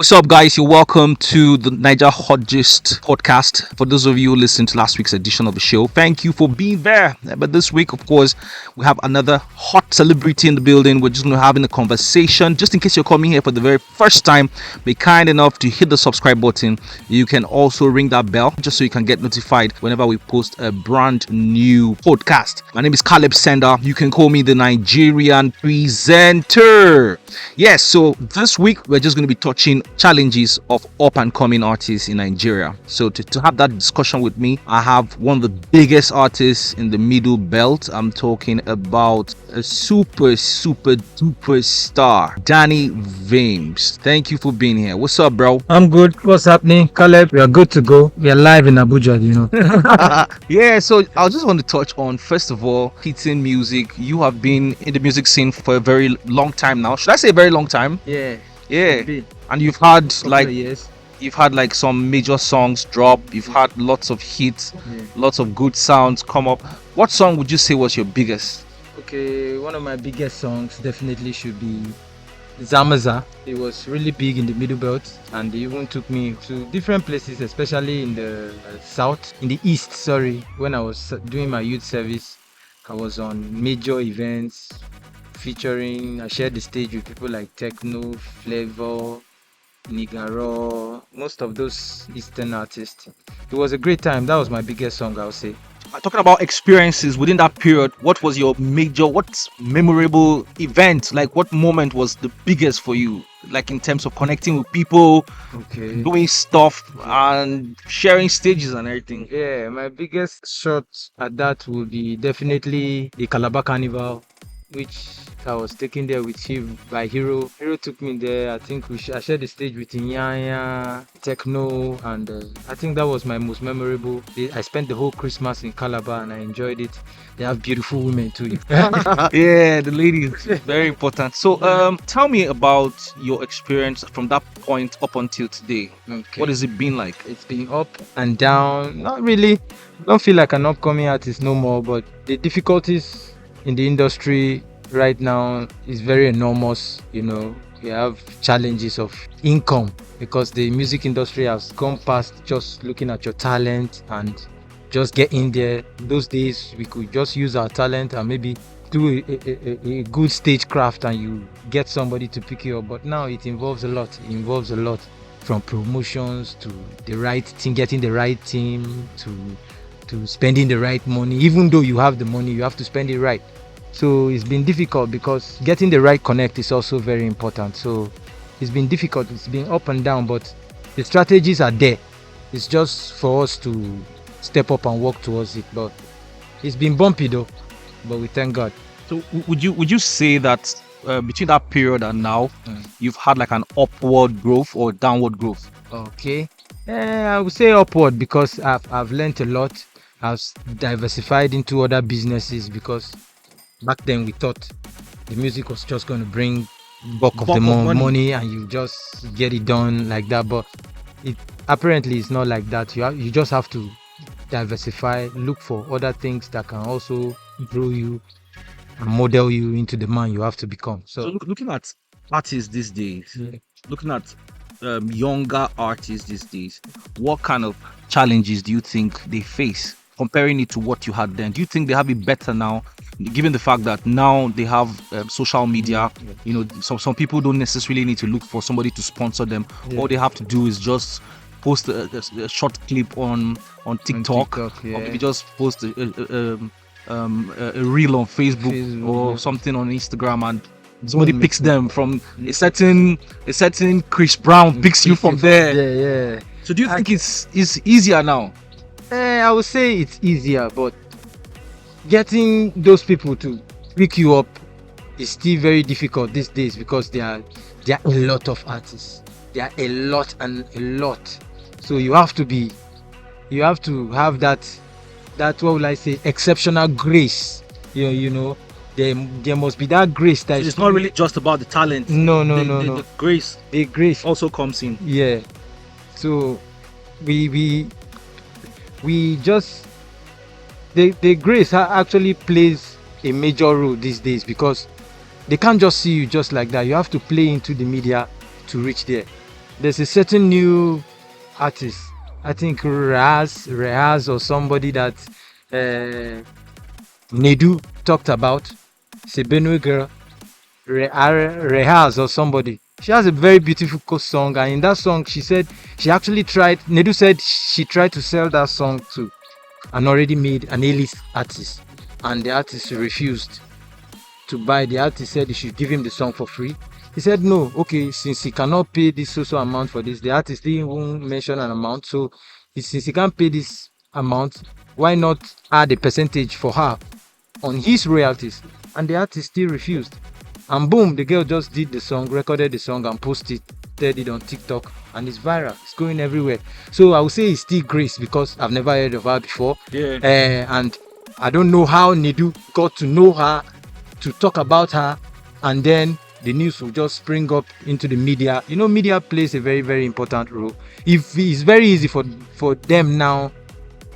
What's up, guys? You're welcome to the Naija Hot Gist podcast. For those of you who listened to last week's edition of the show, thank you for being there. But this week, of course, we have another hot celebrity in the building. We're just going to having a conversation. Just in case you're coming here for the very first time, be kind enough to hit the subscribe button. You can also ring that bell just so you can get notified whenever we post a brand new podcast. My name is Senda. You can call me the Nigerian presenter. Yes, so this week we're just going to be touching challenges of up and coming artists in Nigeria. So to have that discussion with me, I have one of the biggest artists in the middle belt. I'm talking about a super duper star, Danni Vembs. Thank you for being here. What's up, bro? I'm good. What's happening? Caleb, we are good to go. We are live in Abuja. Yeah, so I just want to touch on, first of all, hitting music. You have been in the music scene for a very long time now. Should I say a very long time? Yeah. Yeah. And you've had Yes. you've had like some major songs drop. You've had lots of hits, lots of good sounds come up. What song would you say was your biggest? Okay, one of my biggest songs definitely should be Zamaza. It was really big in the Middle Belt, and they even took me to different places, especially in the in the east. Sorry, when I was doing my youth service, I was on major events featuring. I shared the stage with people like Techno, Flavor, Nigaro, most of those Eastern artists. It was a great time. That was my biggest song, I would say. Talking about experiences within that period, what was your what memorable event? Like, what moment was the biggest for you? Like, in terms of connecting with people, Okay. doing stuff, and sharing stages and everything. Yeah, my biggest shot at that would be definitely the Calabar Carnival, which I was taken there with him by Hero. Hero took me there. I think I shared the stage with Inyanya, Techno, and I think that was my most memorable. I spent the whole Christmas in Calabar and I enjoyed it. They have beautiful women too. Yeah, the ladies, very important. So, tell me about your experience from that point up until today. Okay. What has it been like? It's been up and down. Not really. Don't feel like an upcoming artist no more, but the difficulties in the industry right now is very enormous. We have challenges of income because the music industry has gone past just looking at your talent and just get in there. Those days we could just use our talent and maybe do a good stagecraft and you get somebody to pick you up, but now it involves a lot. From promotions to the right team, getting the right team, to spending the right money. Even though you have the money, you have to spend it right. So it's been difficult because getting the right connect is also very important. So it's been difficult. It's been up and down, but the strategies are there. It's just for us to step up and work towards it. But it's been bumpy though, but we thank God. So, would you say that between that period and now, you've had like an upward growth or downward growth? Okay. I would say upward because I've learned a lot. I've diversified into other businesses because back then we thought the music was just going to bring bulk of the money and you just get it done like that, but it apparently it's not like that. You just have to diversify, look for other things that can also grow you and model you into the man you have to become. So Looking at artists these days, looking at younger artists these days, what kind of challenges do you think they face comparing it to what you had then? Do you think they have it better now, given the fact that now they have social media? Some people don't necessarily need to look for somebody to sponsor them. All they have to do is just post a short clip on TikTok, or maybe just post a reel on Facebook or something on Instagram, and somebody picks them from a certain Chris Brown picks you from there. Yeah. So do you think it's easier now? I would say it's easier, but getting those people to pick you up is still very difficult these days because there are a lot of artists. There are a lot. So you have to have that what will I say, exceptional grace. There must be that grace that it's not really just about the talent. No. The grace. The grace Also comes in. Yeah. So we just the grace actually plays a major role these days because they can't just see you just like that. You have to play into the media to reach there. there's a certain new artist, I think Rehaz or somebody that Nedu talked about. It's a Benue girl, Rehaz or somebody. She has a very beautiful song, and in that song, she said she actually tried. Nedu said she tried to sell that song to an already made an A-list artist, and the artist refused to buy. The artist said he should give him the song for free. He said no. Okay, since he cannot pay this social amount for this, the artist didn't even mention an amount. So since he can't pay this amount, why not add a percentage for her on his royalties? And the artist still refused. And boom, the girl just did the song, recorded the song, and posted it on TikTok, and it's viral. It's going everywhere. So I would say it's still Grace because I've never heard of her before. Yeah. And I don't know how Nedu got to know her, to talk about her, and then the news will just spring up into the media. You know, media plays a very, very important role. If it's very easy for them now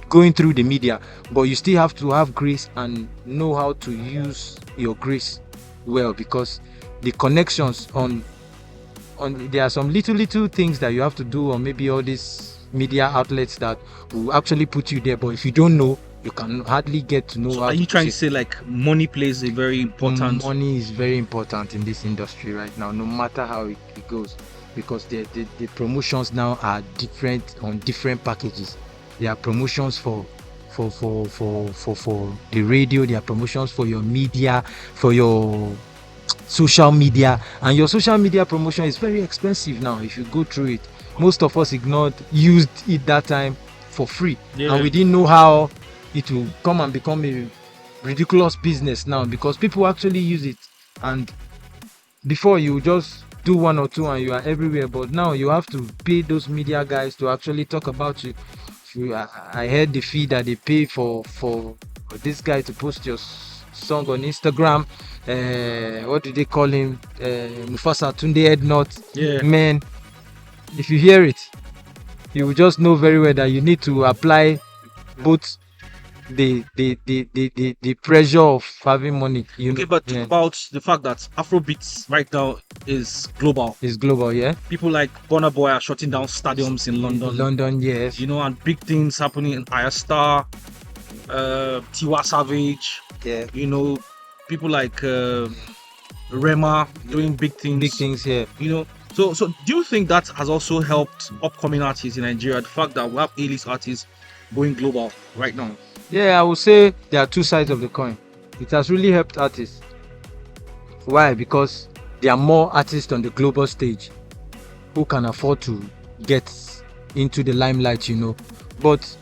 going through the media, but you still have to have grace and know how to use your grace well, because the connections on there are some little things that you have to do, or maybe all these media outlets that will actually put you there, but if you don't know, you can hardly get to know. So how are you to trying to say like money plays a very important? Money is very important in this industry right now, no matter how it goes, because the promotions now are different on different packages. There are promotions for the radio, there are promotions for your media, for your social media, and your social media promotion is very expensive now. If you go through it, most of us used it that time for free. Yeah. And we didn't know how it will come and become a ridiculous business now, because people actually use it. And before, you just do one or two and you are everywhere, but now you have to pay those media guys to actually talk about you. I heard the fee that they pay for this guy to post your song on Instagram. What do they call him? Mufasa Tunde Head Knot. Yeah. Man, if you hear it, you will just know very well that you need to apply both the pressure of having money. But about the fact that Afrobeats right now is global. It's global, yeah. People like Burna Boy are shutting down stadiums in London. London, yes. You know, and big things happening in Ayastar, Tiwa Savage. Yeah. You know, people like Rema doing big things. Big things here. You know, so do you think that has also helped upcoming artists in Nigeria? The fact that we have A-list artists going global right now. Yeah, I would say there are two sides of the coin. It has really helped artists. Why? Because there are more artists on the global stage who can afford to get into the limelight, you know. But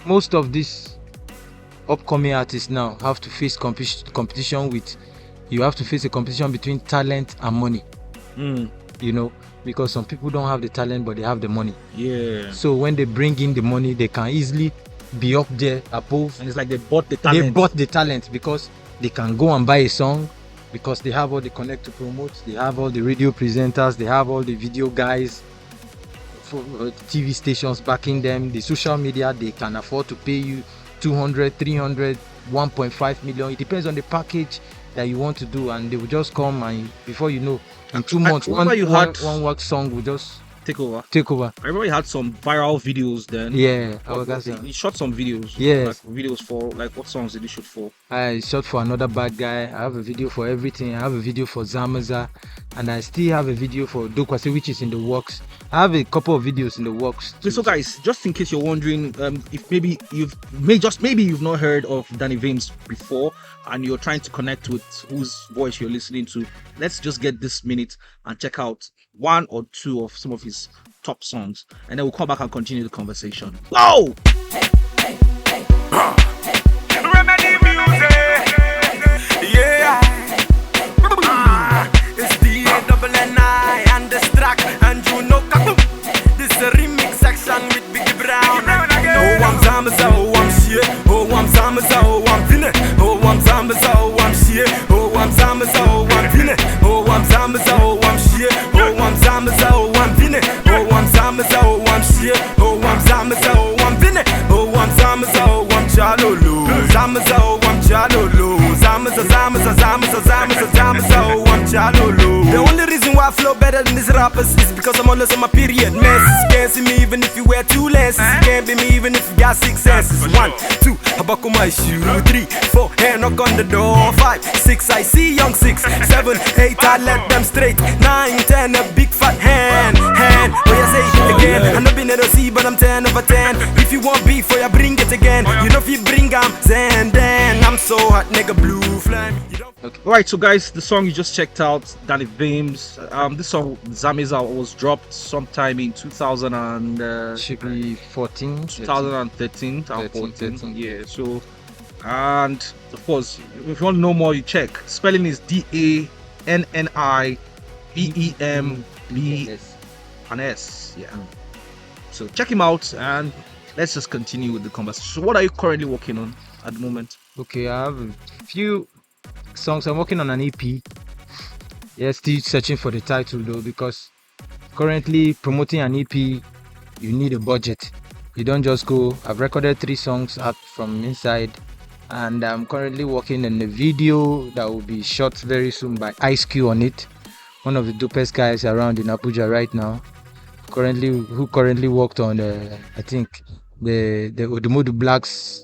most of these upcoming artists now have to face competition with. You have to face a competition between talent and money. You know, because some people don't have the talent but they have the money. Yeah. So when they bring in the money, they can easily be up there above. And it's like they bought the talent. They bought the talent because they can go and buy a song, because they have all the connect to promote, they have all the radio presenters, they have all the video guys, for TV stations backing them, the social media. They can afford to pay you 200, 300, 1.5 million. It depends on the package that you want to do, and they will just come, and before you know, in 2 months, one work song will just take over. I remember you had some viral videos then. Yeah, you shot some videos. Yes. Like videos for, like, what songs did you shoot for? I shot for Another Bad Guy. I have a video for Everything. I have a video for Zamaza, and I still have a video for Dokwase, which is in the works. I have a couple of videos in the works. So guys, just in case you're wondering, if maybe you've not heard of Danni Vembs before and you're trying to connect with whose voice you're listening to, let's just get this minute and check out one or two of some of his top songs, and then we'll come back and continue the conversation. Whoa! Remedy music, yeah. It's the A-double-N-I and this track, and you know, this is a remix section with Biggie Brown. Oh, I'm Zamaza, oh, I'm shit. Oh, I'm Zamaza, oh, I'm Vine. Oh, I'm Zamaza, oh, I'm shit. Oh, I'm Zamaza, oh, I'm Vine. Oh, I'm Zamaza, oh, I'm shit. Oh, I'm Zamaza, oh, I'm Vine. Oh, I'm Zamaza, oh, I'm shit. Oh, I'm Zamaza, oh, I'm Vine. Oh, I'm Zamaza, oh, I'm Chalolo. Zamaza, oh, I'm Chalolo. Zamaza, oh, I'm chalolo. The only reason why I flow better than these rappers is because I'm always on my period. Messes, you can't see me even if you wear 2 lenses. You can't be me even if you got 6 S's. 1, 2, I buckle my shoe. 3, 4, hand knock on the door. 5, 6, I see young 6. 7, 8, I let them straight. 9, 10, a big fat hand. Oh, you say again. I'm not been to see, but I'm 10 over 10. If you want beef, for you bring it again. You know if you bring Senda, I'm so hot, nigga, blue flame. Alright, so guys, the song you just checked out, Danni Vembs. This song Zamiza was dropped sometime in 2000 and Should be 14. 2013 13, 14. Yeah, so, and of course, if you want to know more, you check. Spelling is DANNIVEMBS. Yeah. So check him out and let's just continue with the conversation. So what are you currently working on at the moment? Okay, I have a few songs. I'm working on an EP. Yeah, still searching for the title though, because currently promoting an EP, you need a budget. You don't just go. I've recorded 3 songs out from inside, and I'm currently working on a video that will be shot very soon by Ice Cube on it, one of the dopest guys around in Abuja right now. Who currently worked on I think the Odumodu Black's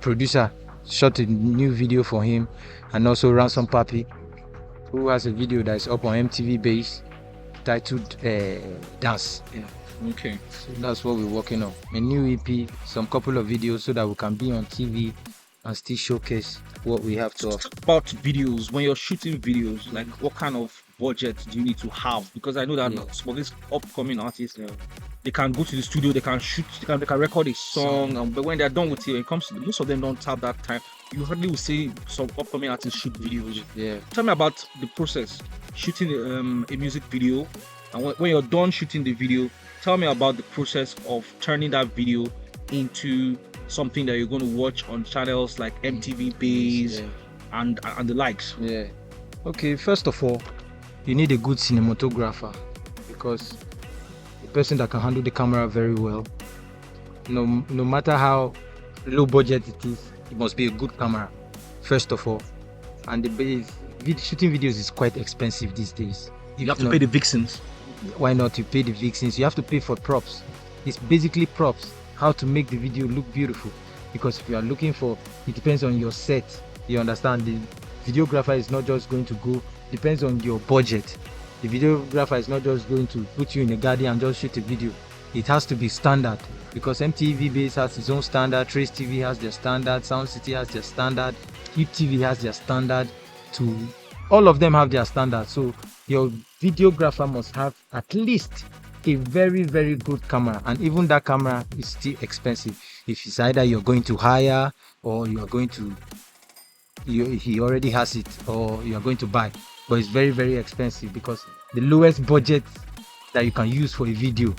producer shot a new video for him, and also Ransom Papi, who has a video that is up on MTV Base titled Dance. Yeah. Okay. So that's what we're working on. A new EP, some couple of videos so that we can be on TV and still showcase what we have to offer. Talk about videos. When you're shooting videos, like what kind of budget do you need to have? Because I know that some of these upcoming artists, they can go to the studio, they can shoot, they can record a song, but when they're done with it, when it comes to most of them don't have that time. You hardly will see some upcoming artists shoot videos. Yeah. Tell me about the process shooting a music video, and when you're done shooting the video, tell me about the process of turning that video into something that you're going to watch on channels like MTV Base and the likes. Yeah. Okay, first of all, you need a good cinematographer, because the person that can handle the camera very well, no matter how low budget it is, it must be a good camera first of all. And the base shooting videos is quite expensive these days. You have to pay the vixens. Why not? You pay the vixens, you have to pay for props. It's basically props, how to make the video look beautiful, because if you are looking for, it depends on your set. You understand, the videographer is not just going to go, depends on your budget. The videographer is not just going to put you in a garden and just shoot a video. It has to be standard, because MTV Base has its own standard, Trace TV has their standard, Sound City has their standard, Hip TV has their standard, all of them have their standard. So your videographer must have at least a very, very good camera, and even that camera is still expensive. If it's either you're going to hire, or you're going to, he already has it, or you're going to buy, but it's very, very expensive, because the lowest budget that you can use for a video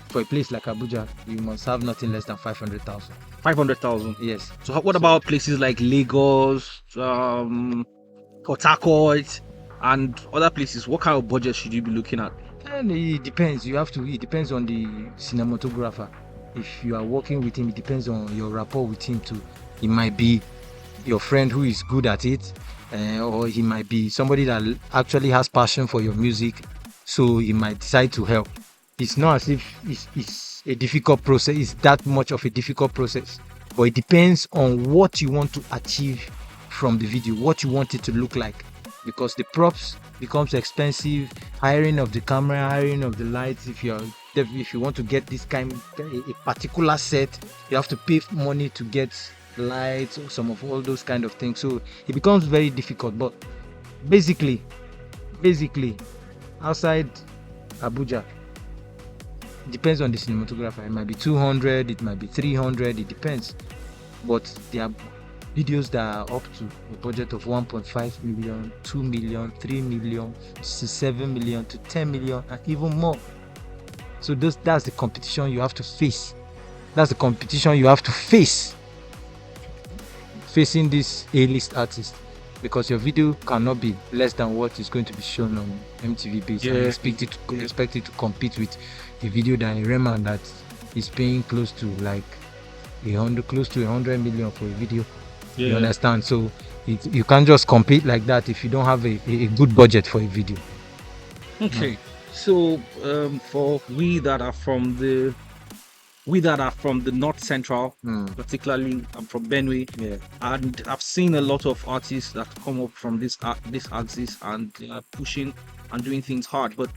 for a place like Abuja, you must have nothing less than 500,000. 500,000. Yes. So what about places like Lagos, Port Harcourt, and other places? What kind of budget should you be looking at? And it depends. It depends on the cinematographer. If you are working with him, it depends on your rapport with him too. It might be your friend who is good at it, or he might be somebody that actually has passion for your music, so he might decide to help. It's not as if it's a difficult process. It's that much of a difficult process, but it depends on what you want to achieve from the video, what you want it to look like, because the props becomes expensive, hiring of the camera, hiring of the lights. If you want to get this kind a particular set, you have to pay money to get lights or some of all those kind of things. So it becomes very difficult. But basically outside Abuja, it depends on the cinematographer. It might be 200, it might be 300, it depends. But there are videos that are up to a budget of 1.5 million, 2 million, 3 million, to 7 million, to 10 million, and even more. So that's the competition you have to face. That's the competition you have to face, facing this A-list artist, because your video cannot be less than what is going to be shown on MTV Base. Yeah. And expect it to compete with a video that a Rema that is paying close to 100 million for a video. You Yeah. understand? So you can't just compete like that if you don't have a good budget for a video. Okay. So for we that are from the north central, particularly I'm from Benue, Yeah. and I've seen a lot of artists that come up from this axis and they are pushing and doing things hard. But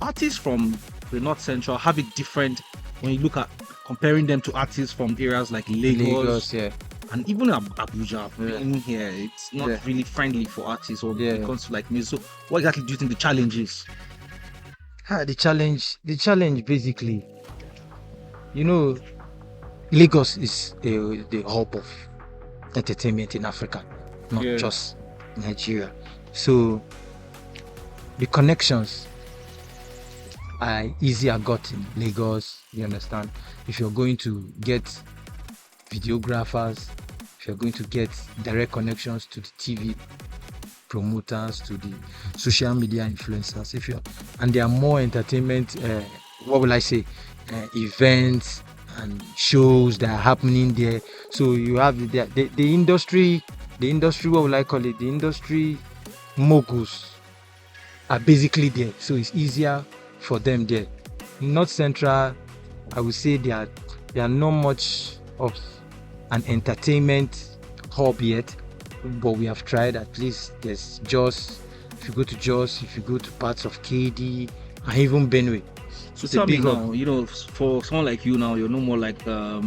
artists from the north central have it different when you look at comparing them to artists from areas like Lagos, yeah. and even Abuja. Yeah. Being here, it's not Yeah. really friendly for artists or Yeah. when it comes to like music. So what exactly do you think the challenge is? The challenge basically, you know, Lagos is the hub of entertainment in Africa, not Yeah. just Nigeria. So the connections are easier got in Lagos. You understand? If you're going to get videographers, if you're going to get direct connections to the TV promoters, to the social media influencers, and there are more entertainment, what will I say, events and shows that are happening there. So you have the industry, what will I call it, the industry moguls are basically there, so it's easier for them there. North Central, I would say they are not much of an entertainment hub yet, but we have tried. At least there's Jos. If you go to Jos, if you go to parts of KD and even Benue, So it's a tell me big hub. now, for someone like you now, you're no more like a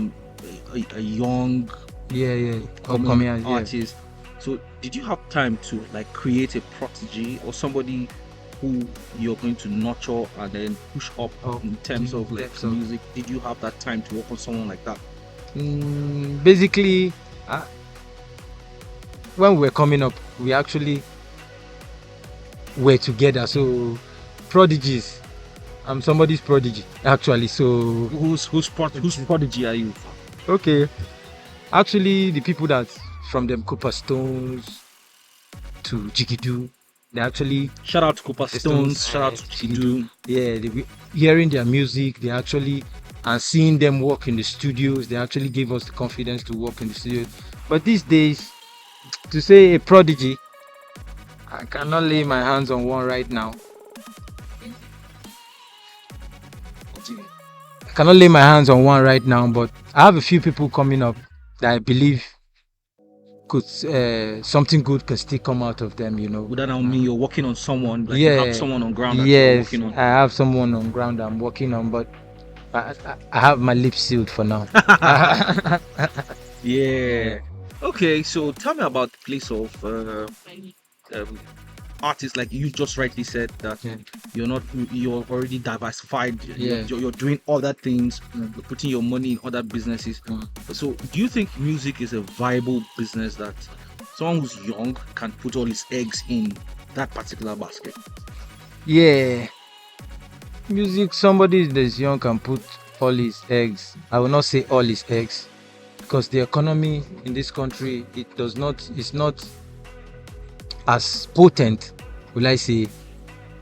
young Yeah, upcoming upcoming, yeah. artist. So did you have time to like create a prodigy or somebody who you're going to nurture and then push up in terms of like depth of- music? Did you have that time to work on someone like that? Basically, when we were coming up, we actually were together. So prodigies, I'm somebody's prodigy actually. So Whose prodigy are you? okay, actually the people that from them Cooper Stones to Jigidu, they actually Shout out to Cooper The Stones, Stones, shout out to Chidu. yeah, hearing their music, they actually, and seeing them work in the studios, they actually gave us the confidence to work in the studios. But these days, to say a prodigy, I cannot lay my hands on one right now. I cannot lay my hands on one right now, but I have a few people coming up that I believe could something good can still come out of them. Would that now mean you're working on someone? Like you Yeah, have someone on ground that you're yes, working on? I have someone on ground I'm working on, but I have my lips sealed for now. Yeah. Okay, so tell me about the place of artists. Like you just rightly said that Yeah. you're already diversified. Yeah. You're doing other things. You're putting your money in other businesses. So do you think music is a viable business that someone who's young can put all his eggs in that particular basket? Yeah, music. Somebody that's young can put all his eggs. I will not say all his eggs, because the economy in this country, it's not as potent, will I say,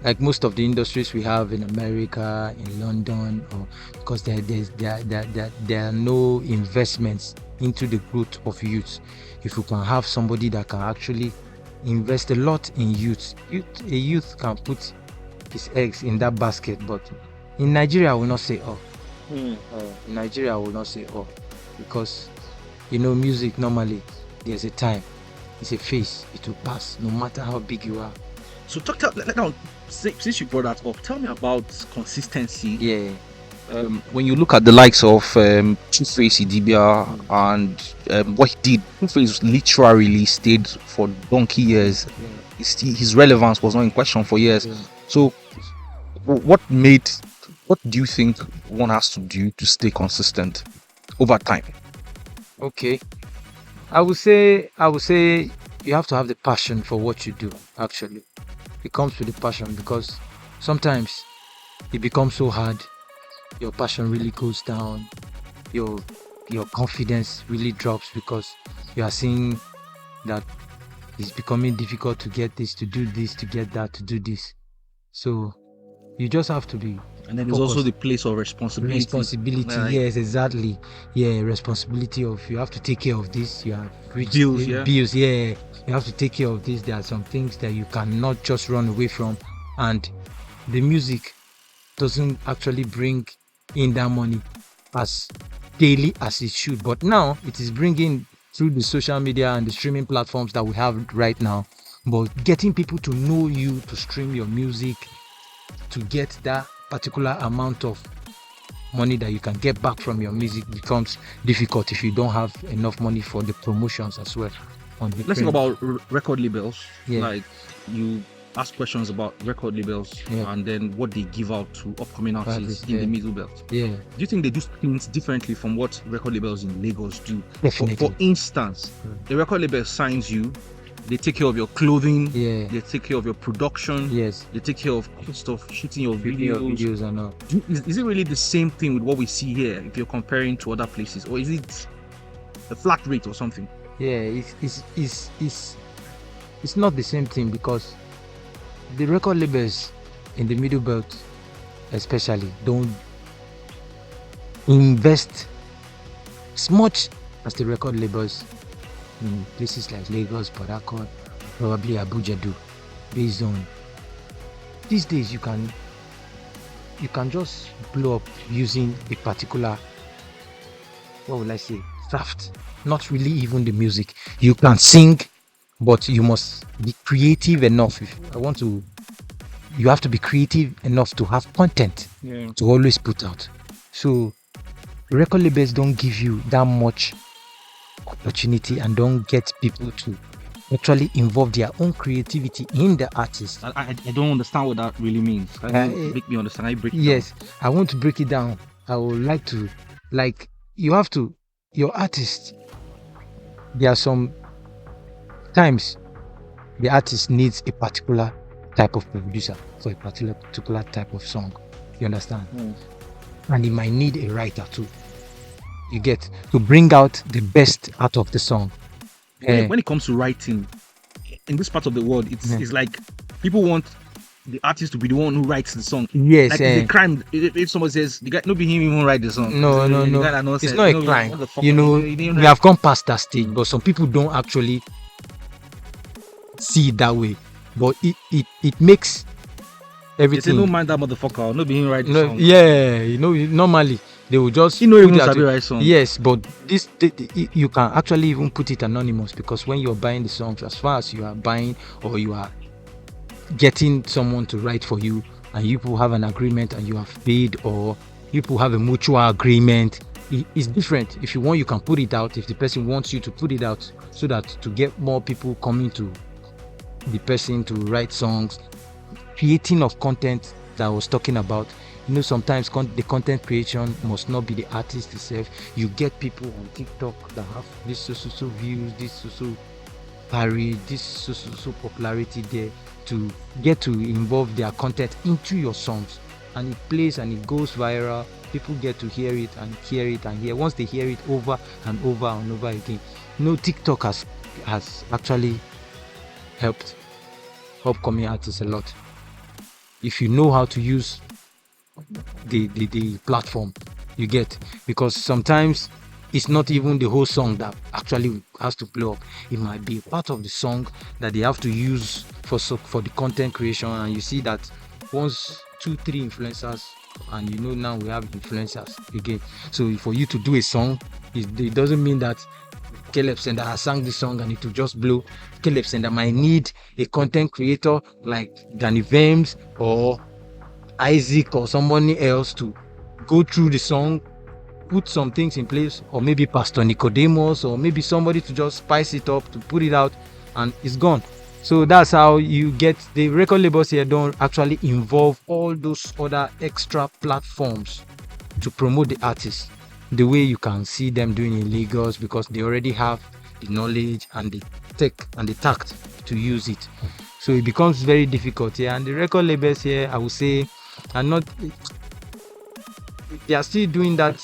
like most of the industries we have in America, in London, or because there are no investments into the growth of youth. If you can have somebody that can actually invest a lot in a youth can put his eggs in that basket. But in Nigeria, I will not say all. In Nigeria, I will not say all, because music normally there's a time, it's a phase, it will pass no matter how big you are. So since you brought that up, tell me about consistency. Yeah. When you look at the likes of Two-Face Idibia and what he did, Two-Face literally stayed for donkey years. His relevance was not in question for years. Yeah. So what do you think one has to do to stay consistent over time? Okay. I would say you have to have the passion for what you do. Actually, it comes with the passion, because sometimes it becomes so hard. Your passion really goes down. Your confidence really drops, because you are seeing that it's becoming difficult to get this, to do this, to get that, to do this. So you just have to be And then there's also the place of responsibility. Like, yes, exactly. Yeah, responsibility of you have to take care of this. You have Bills, yeah. bills. Yeah, you have to take care of this. There are some things that you cannot just run away from, and the music doesn't actually bring in that money as daily as it should. But now it is bringing through the social media and the streaming platforms that we have right now. But getting people to know you, to stream your music, to get that particular amount of money that you can get back from your music becomes difficult if you don't have enough money for the promotions as well. Let's talk about record labels. Yeah. Like, you ask questions about record labels, Yeah. and then what they give out to upcoming artists in yeah. the middle belt. Yeah, Do you think they do things differently from what record labels in Lagos do? definitely. For instance, the record label signs you, they take care of your clothing, Yeah. they take care of your production, Yes. they take care of cost of shooting your Video videos. videos and all. Is it really the same thing with what we see here if you're comparing to other places, or is it a flat rate or something? Yeah, it's not the same thing, because the record labels in the middle belt especially don't invest as much as the record labels in places like Lagos, Port Harcourt, probably Abuja do. Based on these days, you can just blow up using a particular, what will I say, craft. Not really even the music. You can sing, but you must be creative enough. You have to be creative enough to have content to always put out. So record labels don't give you that much opportunity and don't get people to actually involve their own creativity in the artist. I don't understand what that really means. Make me understand. I break it Yes, I want to break it down. I would like to, you have to, your artist, there are some times the artist needs a particular type of producer for a particular type of song. You understand? And he might need a writer too. You get to bring out the best out of the song. When it comes to writing, in this part of the world, it's like people want the artist to be the one who writes the song. Yes, like it's a crime if someone says the guy, no, be him even write the song. No. It's not a crime. We have gone past that stage, but some people don't actually see it that way. But it makes everything. They say, no mind that motherfucker, no be him write the song. Yeah, normally they will just even sabi write song. Yes, but you can actually even put it anonymous, because when you're buying the songs, as far as you are buying or you are getting someone to write for you, and you people have an agreement and you have paid, or you people have a mutual agreement, it's different. If you want, you can put it out. If the person wants you to put it out, so that to get more people coming to the person to write songs, creating of content that I was talking about. Sometimes the content creation must not be the artist itself. You get people on TikTok that have this so views, this so parry, this so popularity there, to get to involve their content into your songs, and it plays and it goes viral. People get to hear it and hear it and hear. Once they hear it over and over and over again, TikTok has actually helped upcoming artists a lot. If you know how to use the platform, you get, because sometimes it's not even the whole song that actually has to blow up. It might be a part of the song that they have to use for the content creation, and you see that once 2-3 influencers, and now we have influencers again. So for you to do a song, it doesn't mean that Caleb Senda has sang this song and it will just blow. Caleb Senda might need a content creator like Danni Vembs or Isaac or somebody else to go through the song, put some things in place, or maybe Pastor Nicodemus, or maybe somebody to just spice it up, to put it out, and it's gone. So that's how you get the record labels here. Don't actually involve all those other extra platforms to promote the artist the way you can see them doing in Lagos, because they already have the knowledge and the tech and the tact to use it. So it becomes very difficult here. And the record labels here, I would say, they are still doing that,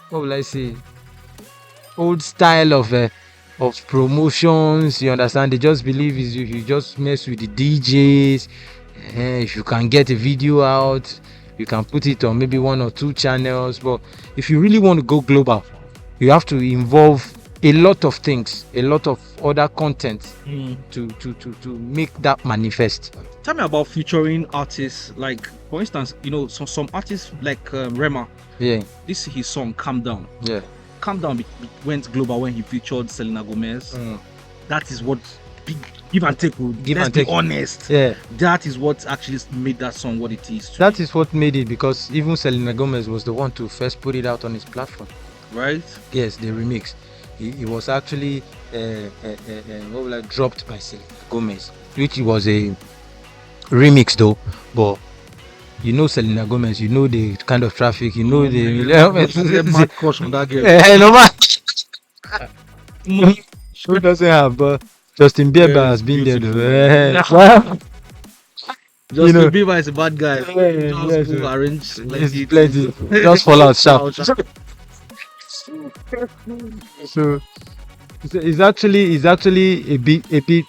what will I say, old style of promotions. You understand? They just believe is you just mess with the DJs, If you can get a video out, you can put it on maybe 1 or 2 channels. But if you really want to go global, you have to involve a lot of things, a lot of other content to make that manifest. Tell me about featuring artists, like for instance, some artists like Rema. Yeah, This his song "Calm Down." yeah. "Calm Down" went global when he featured Selena Gomez. That is what big give and take. Give Let's and be take. honest. Yeah, That is what actually made that song what it is. that is what made it, because even Selena Gomez was the one to first put it out on his platform. Right? Yes, the remix. It was actually dropped by Selena Gomez, which was a remix though. But Selena Gomez, the kind of traffic, Mad crush on that girl. no man. Who doesn't have? But Justin Bieber Yeah, has been there though. beautiful. Well, Justin Bieber is a bad guy. yes, Just go arrange it's plenty. Just fall out sharp. So it's actually a bit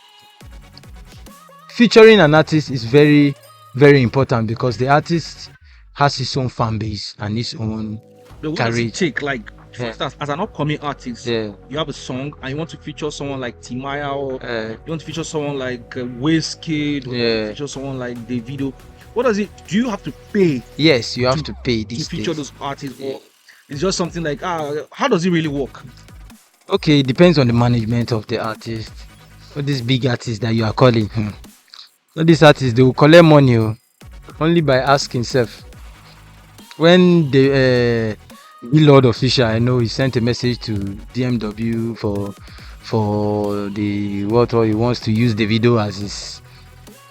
featuring an artist is very, very important, because the artist has his own fan base and his own But what does it carry. take? Like, for Yeah. instance, as an upcoming artist, Yeah. you have a song and you want to feature someone like Timaya, or Uh, you want to feature someone like Wizkid, or you want Yeah. to feature someone like Davido. What does it? Do you have to pay yes, you have To- to pay to these feature days. those artists, or it's just something like how does it really work? Okay, it depends on the management of the artist. All these big artists that you are calling, all these artists, they will collect money only by asking self. When the Lord official, I know he sent a message to DMW for the what he wants to use the video as his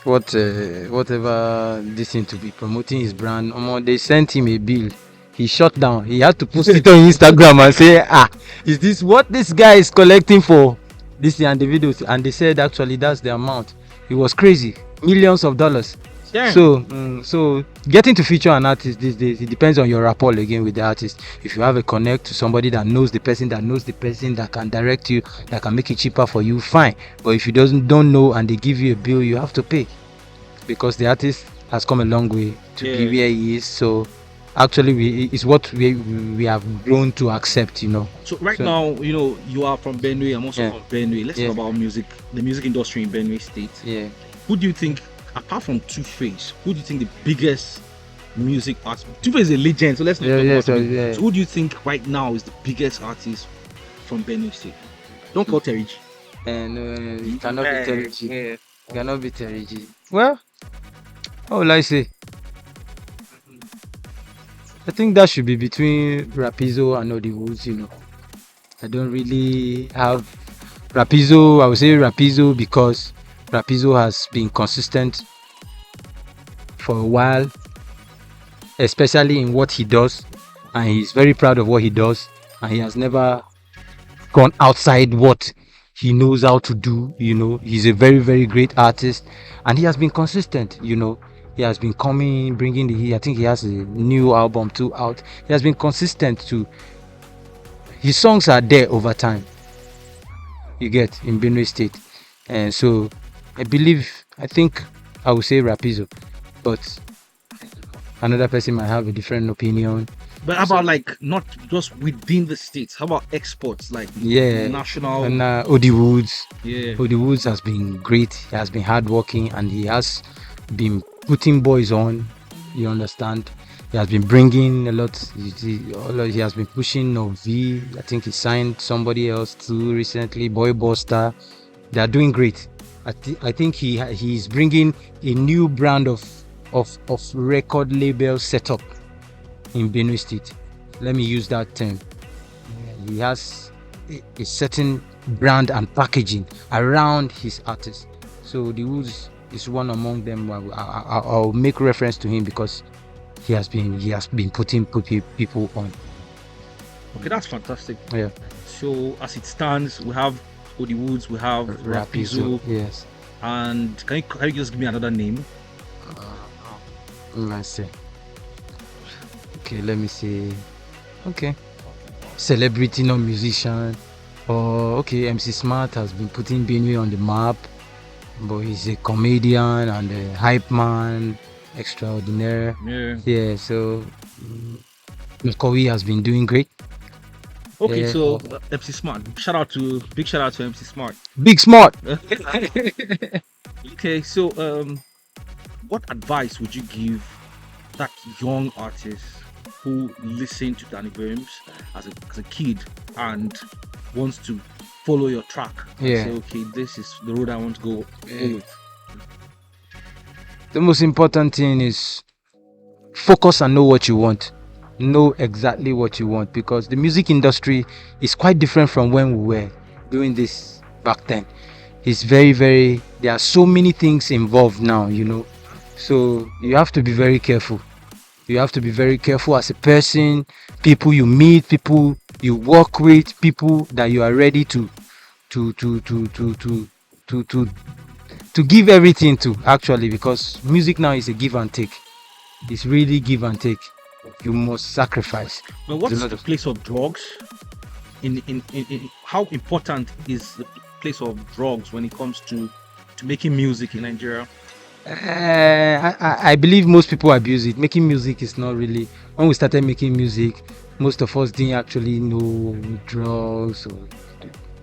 whatever this thing to be promoting his brand. They sent him a bill. He shut down. He had to post it on Instagram and say, is this what this guy is collecting for this thing and the videos? And they said actually that's the amount. It was crazy, millions of dollars. Yeah. So getting to feature an artist these days, it depends on your rapport again with the artist. If you have a connect to somebody that knows the person, that can direct you, that can make it cheaper for you, fine. But if you don't know and they give you a bill, you have to pay, because the artist has come a long way to be Yeah. where he is. So actually, it's what we have grown to accept. So right So- now, you are from Benue. I'm also Yeah. from Benue. Let's Yeah. talk about music, the music industry in Benue State. Yeah. Who do you think, apart from Two-Face, who do you think the biggest music artist? Two-Face is a legend, so let's not talk about him. yeah. So who do you think right now is the biggest artist from Benue State? Don't call Terry G. And it cannot be Terry G. Yeah. It cannot be Terry G. Well, what will I say? I think that should be between Rapizo and Odi Woods. I don't really have Rapizo. I would say Rapizo because Rapizo has been consistent for a while, especially in what he does, and he's very proud of what he does, and he has never gone outside what he knows how to do. He's a very, very great artist, and he has been consistent. He has been coming, bringing I think he has a new album too out. He has been consistent too. His songs are there over time, you get, in Benue State. And so I think I would say Rapizo, but another person might have a different opinion. But how about like not just within the states? How about exports, like Yeah. national? And Odi Woods. Yeah. Odi Woods has been great. He has been hardworking, and he has been putting boys on. You understand? He has been bringing a lot. He has been pushing Novi. I think he signed somebody else too recently. Boy Buster. They are doing great. I think he's bringing a new brand of record label setup in Benue State. Let me use that term. He has a certain brand and packaging around his artists. So the Woods is one among them. I'll make reference to him because he has been putting people on. Okay, that's fantastic. Yeah. So as it stands, we have Odi Woods, we have Rapizo, Yes. and can you just give me another name? Let's see. Okay, let me see. Okay. Celebrity, not musician. Or okay, MC Smart has been putting Benue on the map. but he's a comedian and a hype man extraordinaire. Yeah. Yeah, so Macaulay has been doing great. Okay, Yeah, so MC Smart. Big shout out to MC Smart. Big Smart. Okay, so what advice would you give that young artist who listened to Danny Vembs as a kid and wants to follow your track and Yeah. say, okay, this is the road I want to go with? The most important thing is focus and know what you want. Know exactly what you want, because the music industry is quite different from when we were doing this back then. It's very, there are so many things involved now, so you have to be very careful. You have to be very careful as a person, people you meet, people you work with, people that you are ready to to to to to to to to, to give everything to, actually, because music now is a give and take. It's really give and take. You must sacrifice. But what's the place of drugs? In how important is the place of drugs when it comes to making music in Nigeria? I believe most people abuse it. Making music is not really. When we started making music, most of us didn't actually know drugs or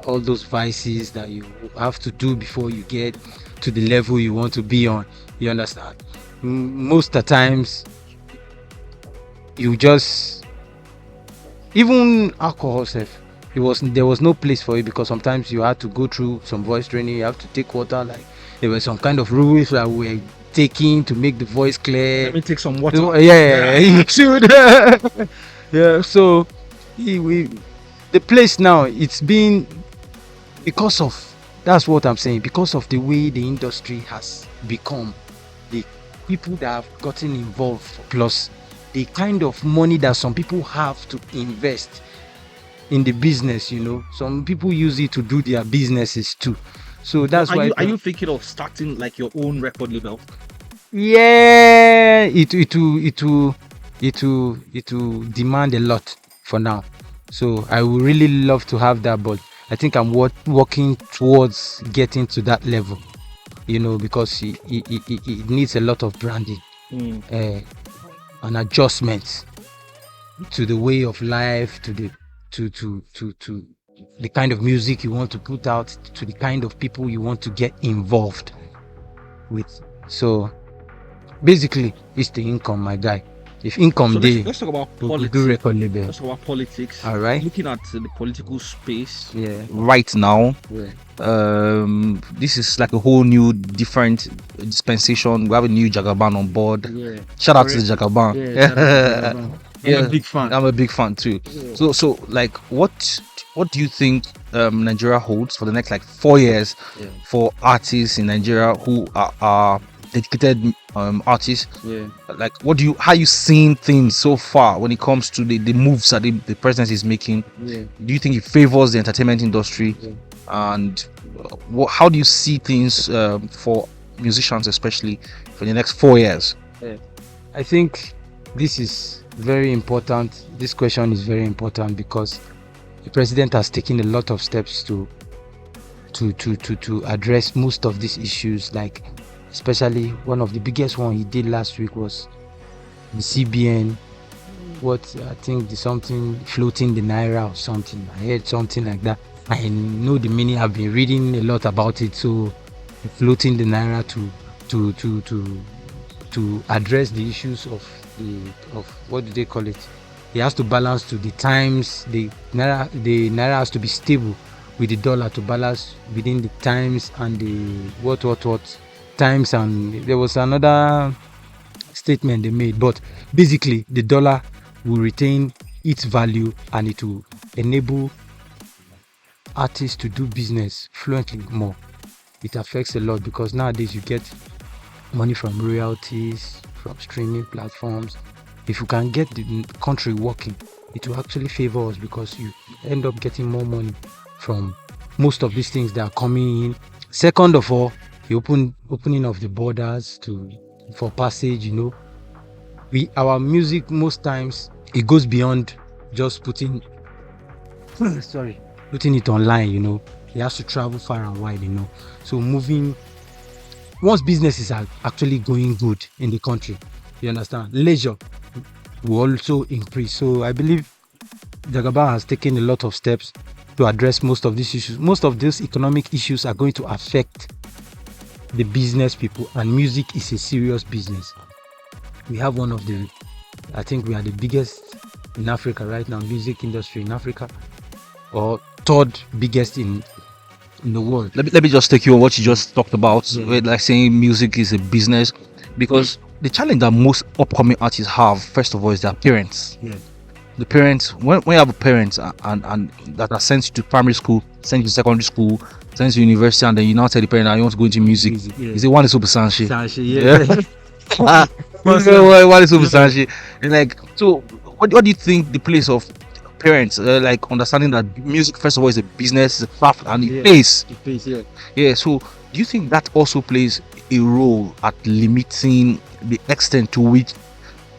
all those vices that you have to do before you get to the level you want to be on. You understand? Most of the times, you just, even alcohol self, there was no place for it, because sometimes you had to go through some voice training. You have to take water, like there were some kind of rules that we were taking to make the voice clear. Let me take some water. So, yeah, you should. Yeah, so the place now, it's been, because of, that's what I'm saying, because of the way the industry has become, the people that have gotten involved, plus the kind of money that some people have to invest in the business. Some people use it to do their businesses too. So that's why. Are you thinking of starting like your own record label? Yeah, it will demand a lot for now. So I would really love to have that, but I think I'm working towards getting to that level. Because it needs a lot of branding, an adjustment to the way of life, to the kind of music you want to put out, to the kind of people you want to get involved with. So basically, it's the income, my guy. If income So day, let's talk about we'll politics. do record label. Let's talk about politics. All right. Looking at the political space Yeah. right now, Yeah. this is like a whole new, different dispensation. We have a new Jagaban on board. Yeah. Shout out to the Jagaban. I'm a big fan. I'm a big fan too. Yeah. So like, what do you think Nigeria holds for the next like 4 years for artists in Nigeria who are dedicated artists? Yeah. Like, how you seeing things so far when it comes to the moves that the president is making? Yeah. Do you think it favors the entertainment industry? Yeah. And how do you see things for musicians, especially for the next 4 years? I think this is very important. This question is very important because the president has taken a lot of steps to address most of these issues. Like, especially one of the biggest one he did last week was the CBN. What I think something floating the naira or something. I heard something like that. I know the meaning. I've been reading a lot about it. So floating the naira to address the issues of what do they call it? He has to balance to the times. The naira has to be stable with the dollar to balance within the times and the what times. And there was another statement they made, but basically the dollar will retain its value and it will enable artists to do business fluently more. It affects a lot because nowadays you get money from royalties, from streaming platforms. If you can get the country working, it will actually favor us because you end up getting more money from most of these things that are coming in. Second of all, the opening of the borders for passage. Our music most times it goes beyond just putting it online. It has to travel far and wide. So moving once businesses are actually going good in the country, you understand, leisure will also increase. So I believe Jagaba has taken a lot of steps to address most of these issues. Most of these economic issues are going to affect the business people, and music is a serious business. We have one of the, I think we are the biggest in Africa right now, music industry in Africa, or third biggest in the world. Let me just take you on what you just talked about, Yeah. like saying music is a business, because the challenge that most upcoming artists have, first of all, is their parents. Yeah. The parents, when you have a parent and that are sent you to primary school, sent you to secondary school, sent you to university, and then you now tell the parent that you want to go into music, Yeah. is it one is super sanshi? Sanshi, What is super sanshi? And like, so what do you think the place of parents, like understanding that music, first of all, is a business, it's a craft, and it pays? Yeah. Yeah, so do you think that also plays a role at limiting the extent to which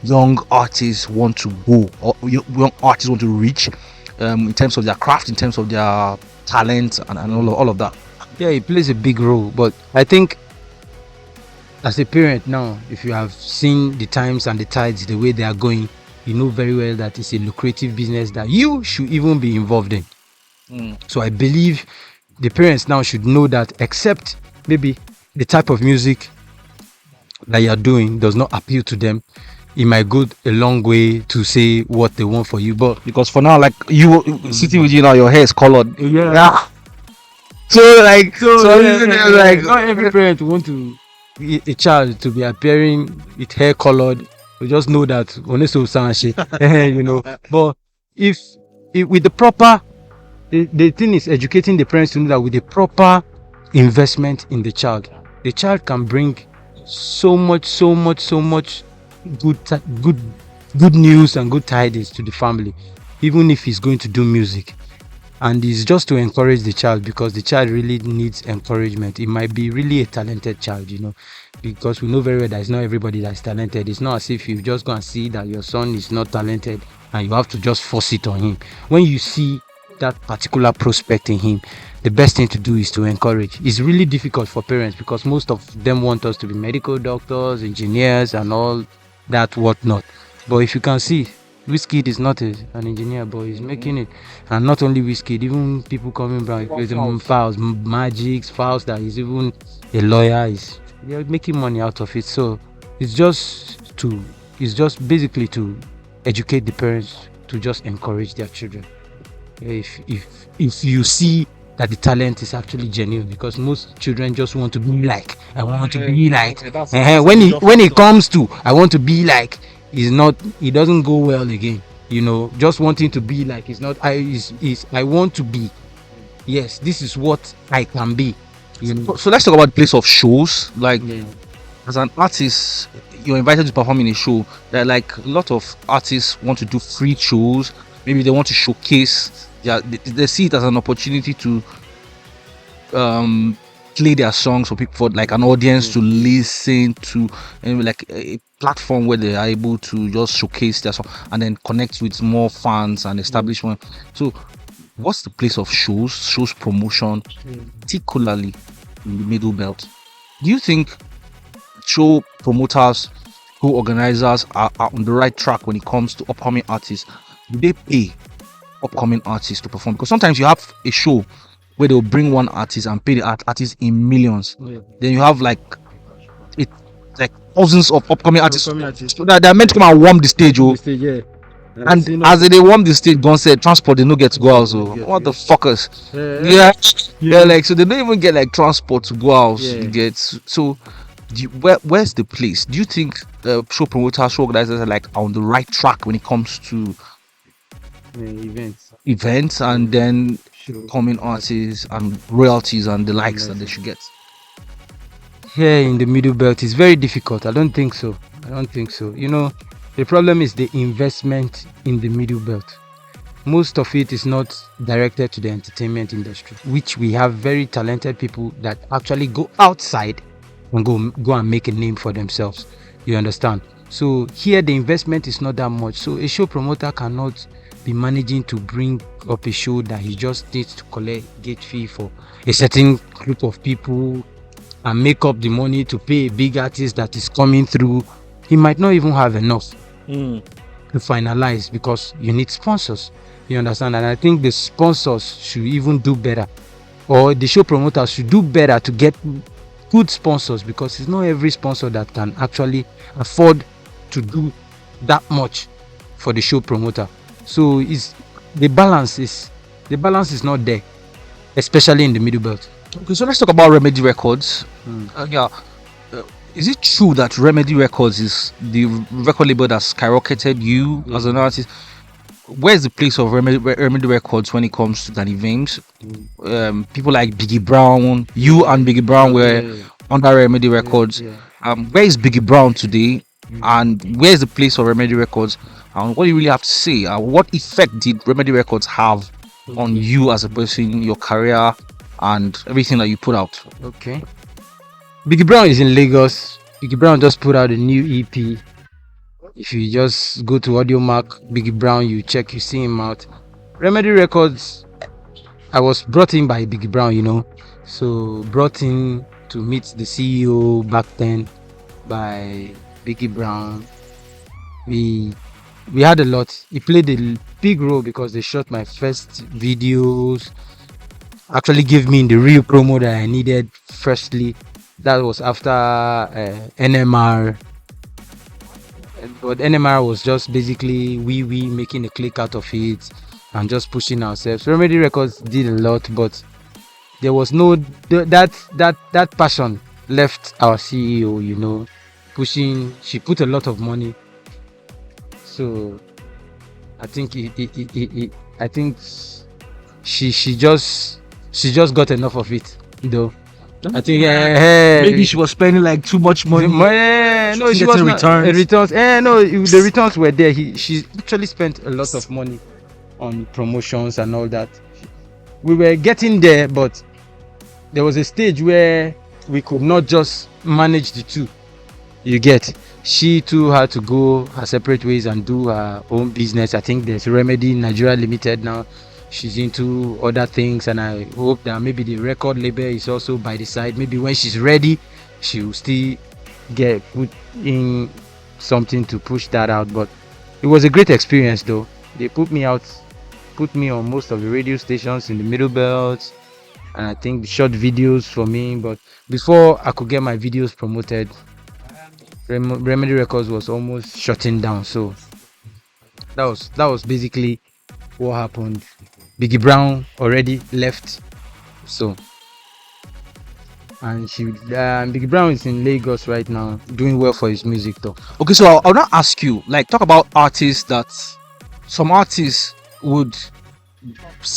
young artists want to go, or young artists want to reach, in terms of their craft, in terms of their talent, and all of that? Yeah, it plays a big role. But I think as a parent now, if you have seen the times and the tides, the way they are going, you know very well that it's a lucrative business that you should even be involved in. So I believe the parents now should know that, except maybe the type of music that you're doing does not appeal to them, it might go a long way to say what they want for you. But Because for now, like you sitting with you now, your hair is colored. yeah. So like, like, not every parent want to a child to be appearing with hair colored. We just know that Oneso Sanshi, you know. But if with the proper, the thing is educating the parents to know that with the proper investment in the child can bring so much good news and good tidings to the family, even if he's going to do music. And it's just to encourage the child, because the child really needs encouragement. It might be really a talented child, you know, because we know very well that it's not everybody that's talented. It's not as if you just go and see that your son is not talented and you have to just force it on him. When you see that particular prospect in him, the best thing to do is to encourage. It's really difficult for parents because most of them want us to be medical doctors, engineers, and all that whatnot. But if you can see, Wizkid is not an engineer, but he's making it. And not only Wizkid, even people coming back with Files, Magic's Files, that is even a lawyer, they're making money out of it. So it's just basically to educate the parents to just encourage their children. If you see that the talent is actually genuine, because most children just want to be like, I want to be like. When it comes to I want to be like, it doesn't go well again. You know, just wanting to be like is not I want to be. Yes, this is what I can be. You know? So let's talk about the place of shows. Like, Yeah. as an artist, you're invited to perform in a show. That, like, a lot of artists want to do free shows. Maybe they want to showcase. They see it as an opportunity to play their songs for people, for like an audience to listen to, and like a platform where they are able to just showcase their song and then connect with more fans and establish one. So what's the place of shows promotion, particularly in the middle belt? Do you think show promoters, show organizers are on the right track when it comes to upcoming artists? Do they pay upcoming artists to perform? Because sometimes you have a show where they'll bring one artist and pay the artist in millions. Then you have like thousands of upcoming artists so that they're meant to come and warm the stage. Yeah. And as they warm the stage, gone said transport, they no get to go out. So what the fuckers? Yeah, like, so they don't even get like transport to go out. Yeah. You get, so where's the place? Do you think show promoters, show organizers are like on the right track when it comes to events and then coming artists and royalties and the likes that they should get? Here in the middle belt is very difficult. I don't think so. You know, the problem is the investment in the middle belt. Most of it is not directed to the entertainment industry, which we have very talented people that actually go outside and go and make a name for themselves. You understand? So here the investment is not that much. So a show promoter cannot be managing to bring up a show that he just needs to collect gate fee for a certain group of people and make up the money to pay a big artist that is coming through, he might not even have enough to finalize, because you need sponsors. You understand? And I think the sponsors should even do better, or the show promoters should do better to get good sponsors, because it's not every sponsor that can actually afford to do that much for the show promoter. So the balance is not there, especially in the middle belt. Okay, so let's talk about Remedy Records. Yeah, is it true that Remedy Records is the record label that skyrocketed you as an artist? Where's the place of Remedy Records when it comes to Danny Vembs? People like Biggie Brown, you and Biggie Brown were under Remedy Records. Where is Biggie Brown today? And where's the place of Remedy Records? And what do you really have to say? What effect did Remedy Records have on you as a person, your career, and everything that you put out? Okay. Biggie Brown is in Lagos. Biggie Brown just put out a new EP. If you just go to Audio Mark Biggie Brown, you check, you see him out. Remedy Records, I was brought in by Biggie Brown, so brought in to meet the CEO back then by Biggie Brown. We had a lot. He played a big role because they shot my first videos, actually gave me the real promo that I needed. Firstly, that was after NMR. But NMR was just basically we making a click out of it and just pushing ourselves. Remedy Records did a lot, but there was no that passion left our CEO, pushing. She put a lot of money, so I think I think she just got enough of it, though. I think maybe she was spending like too much money. No, she was returns. No, the returns were there. She actually spent a lot of money on promotions and all that. We were getting there, but there was a stage where we could not just manage the two. You get? She too had to go her separate ways and do her own business. I think there's Remedy Nigeria Limited now. She's into other things, and I hope that maybe the record label is also by the side. Maybe when she's ready, she'll still get put in something to push that out. But it was a great experience, though. They put me on most of the radio stations in the Middle Belt, and I think shot videos for me. But before I could get my videos promoted, Remedy Records was almost shutting down. So that was basically what happened. Biggie Brown already left, so and Biggie Brown is in Lagos right now, doing well for his music, though. Okay, so I'll now ask you, talk about artists that some artists would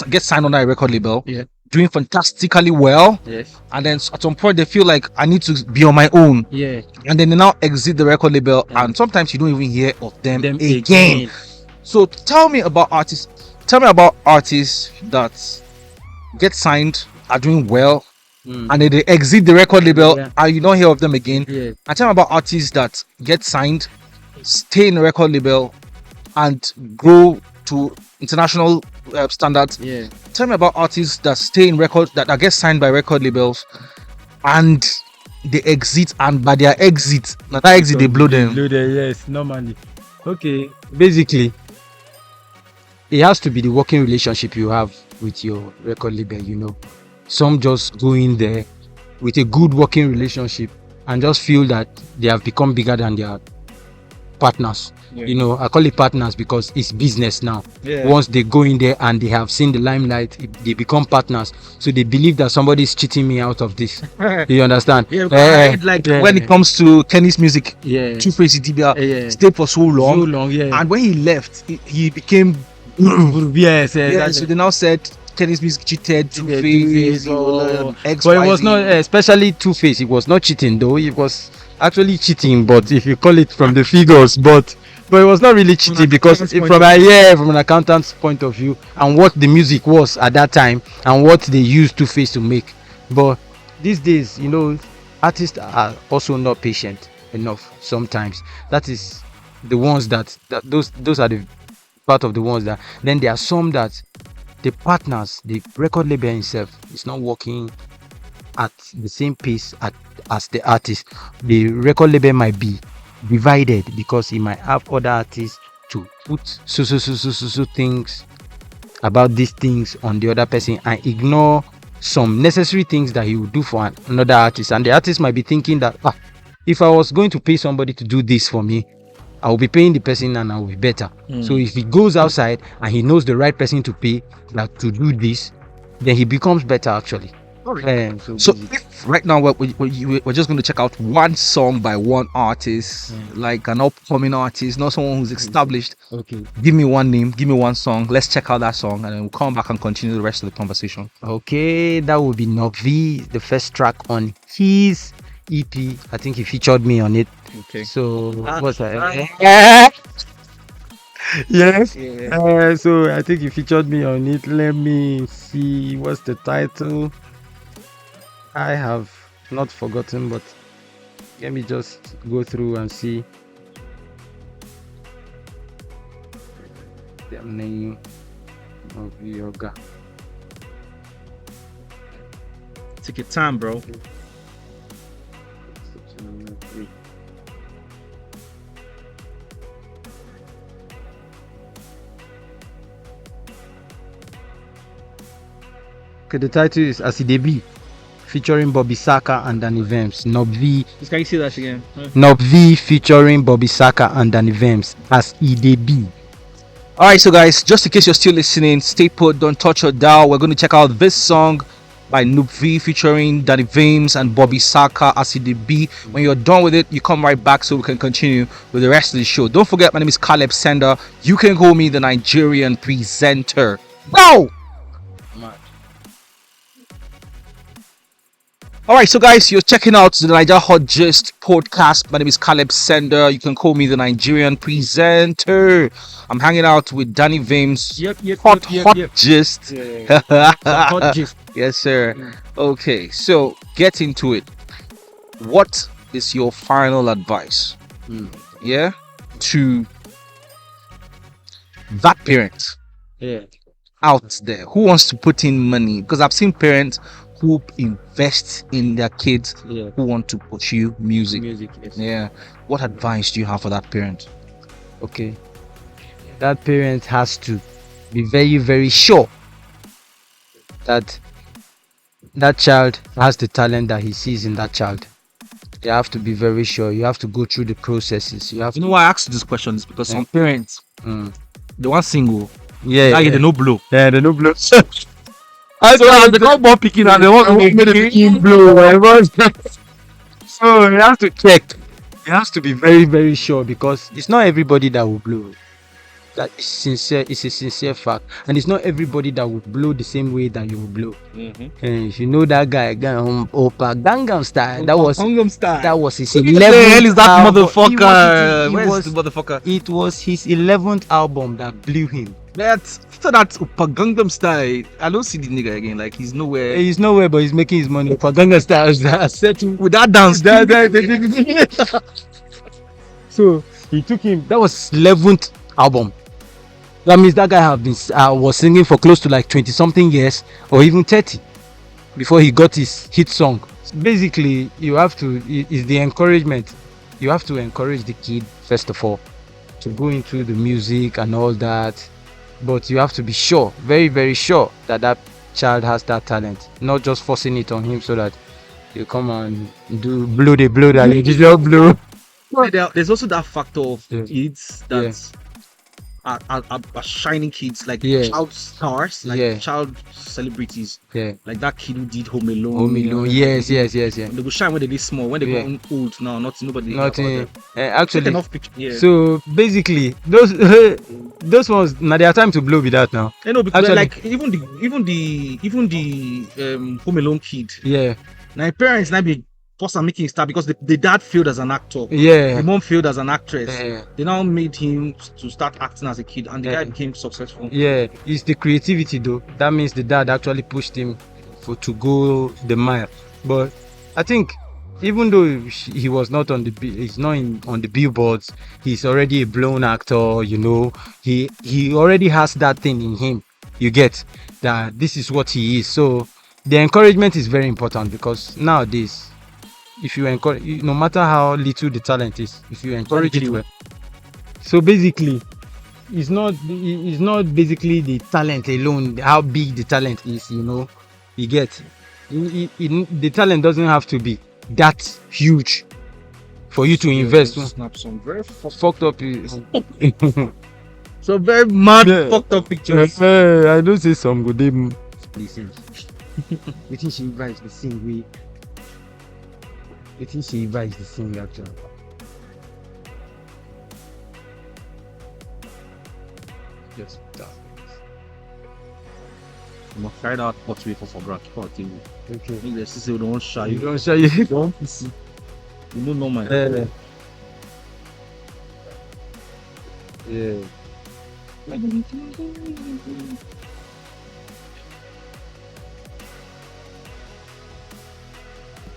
get signed on a record label, doing fantastically well, and then at some point they feel like I need to be on my own, and then they now exit the record label, and sometimes you don't even hear of them again. So tell me about artists that get signed, are doing well, and then they exit the record label and you don't hear of them again. And tell me about artists that get signed, stay in the record label, and grow to international standards. Tell me about artists that stay in records, that get signed by record labels, and they exit, and by their exit, they blow them. Yes, normally. Okay, basically, it has to be the working relationship you have with your record label. Some just go in there with a good working relationship and just feel that they have become bigger than their partners. I call it partners because it's business now. Once they go in there and they have seen the limelight, they become partners. So they believe that somebody is cheating me out of this. You understand? When it comes to Kenny's music, Two-Face Idibia stayed for so long, and when he left, he became so they now said Kenny's music cheated, Two-Face, X, but it was not, especially Two-Face. It was not cheating, though. It was actually cheating, but if you call it from the figures, but it was not really cheating, because from an accountant's point of view, and what the music was at that time and what they used Two-Face to make. But these days, artists are also not patient enough sometimes. That is the ones that those are the part of the ones that, then there are some that the partners, the record label himself is not working at the same pace as the artist, the record label might be divided because he might have other artists to put so things about these things on the other person and ignore some necessary things that he would do for another artist. And the artist might be thinking that if I was going to pay somebody to do this for me, I will be paying the person and I will be better. So if he goes outside and he knows the right person to pay, like to do this, then he becomes better actually. So if right now we're just going to check out one song by one artist, like an upcoming artist, not someone who's established. Okay. Give me one name, give me one song. Let's check out that song, and then we'll come back and continue the rest of the conversation. Okay, that would be Novi, the first track on his EP. I think he featured me on it. Okay. So what's that? Yes. So I think he featured me on it. Let me see. What's the title? I have not forgotten, but let me just go through and see the name of yoga. Take your time, bro. Okay, the title is Asidebi, featuring Bobby Saka and Danny Vembs. Nobvi. Can you see that again? Nobvi featuring Bobby Saka and Danny Vembs as Idebi. Alright, so guys, just in case you're still listening, stay put, don't touch your dial. We're going to check out this song by Nubvi featuring Danny Vembs and Bobby Saka as B. When you're done with it, you come right back so we can continue with the rest of the show. Don't forget, my name is Senda. You can call me the Nigerian presenter. Go! Alright, so guys, you're checking out the Naija Hot Gist podcast. My name is Senda. You can call me the Nigerian presenter. I'm hanging out with Danny Vembs. Hot Gist. Hot Gist. Yes, sir. Okay, so get into it. What is your final advice? Yeah, to that parent out there who wants to put in money, because I've seen parents who invest in their kids who want to pursue music. Yes. What advice do you have for that parent? Okay, that parent has to be very, very sure that that child has the talent that he sees in that child. You have to be very sure. You have to go through the processes. You know why I asked this question is because some parents, they want single. They no blow. Yeah, they no blow. So they got more picking and they want to make it blow. So you have to check. You have to be very, very sure, because it's not everybody that will blow. That is sincere. It's a sincere fact, and it's not everybody that will blow the same way that you will blow. And if you know that guy, Opa Gangnam Style, that was his 11th. The hell is that album. motherfucker? Where's the motherfucker? It was his 11th album that blew him. After that Opa Gangnam Style, I don't see the nigga again. Like he's nowhere. He's nowhere, but he's making his money. Opa Gangnam Style is with that dance. So he took him. That was his 11th album. That means that guy was singing for close to like 20 something years, or even 30, before he got his hit song. Basically, you have to, is the encouragement. You have to encourage the kid first of all to go into the music and all that, but you have to be sure, very, very sure, that that child has that talent, not just forcing it on him so that you come and do blow that you just blow. There's also that factor of kids that are shining kids, like child stars, like child celebrities. Like that kid who did Home Alone. Yes. They go shine when they get small. When they go old now, nobody. Actually, so basically, those ones now their time to blow with that now. Because like even the Home Alone kid. Now parents now be forced and making star because the dad failed as an actor. The mom failed as an actress. They now made him to start acting as a kid, and the guy became successful. It's the creativity though. That means the dad actually pushed him to go the mile. But I think even though he was not on the billboards, he's already a blown actor. You know, he already has that thing in him. You get that this is what he is. So the encouragement is very important, because nowadays, if you encourage, no matter how little the talent is, if you encourage it well. So basically, it's not basically the talent alone, how big the talent is, you get. The talent doesn't have to be that huge for you to invest. Snap some very Fucked up. so very mad Yeah. fucked up pictures. I don't say some good. Listen. We think she invites the sing we think she invites the sing actually. Yes, I'm gonna carry that pot way for Brock. Okay. Make the sister don't shy. You don't show you. Don't see. You don't know my. Yeah.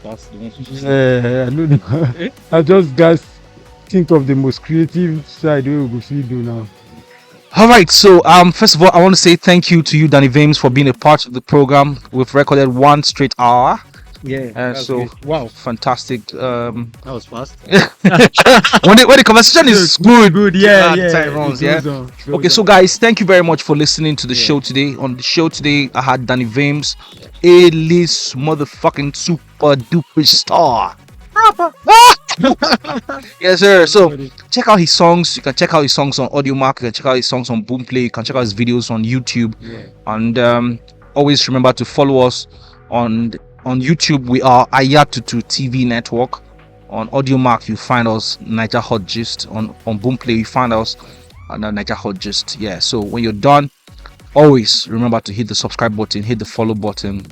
That's the one. I know. I just guys think of the most creative side we will see do now. All right, so first of all, I want to say thank you to you, Danny Vembs, for being a part of the program. We've recorded 1 straight hour. Yeah. So great. Wow. fantastic. That was fast. when the conversation is good, Yeah. the time runs, yeah. It goes on. Okay, so guys, thank you very much for listening to the show today. On the show today, I had Danny Vembs, A-list motherfucking super duper star. Yes, sir. So check out his songs. You can check out his songs on Audiomack. You can check out his songs on Boomplay. You can check out his videos on YouTube. Yeah. And always remember to follow us on YouTube. We are Ayatutu TV Network. On Audiomack, you find us Naija Hot Gist. On Boomplay, you find us Naija Hot Gist. Yeah. So when you're done, always remember to hit the subscribe button, hit the follow button,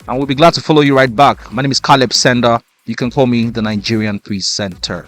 and we'll be glad to follow you right back. My name is Senda. You can call me the Nigerian Presenter.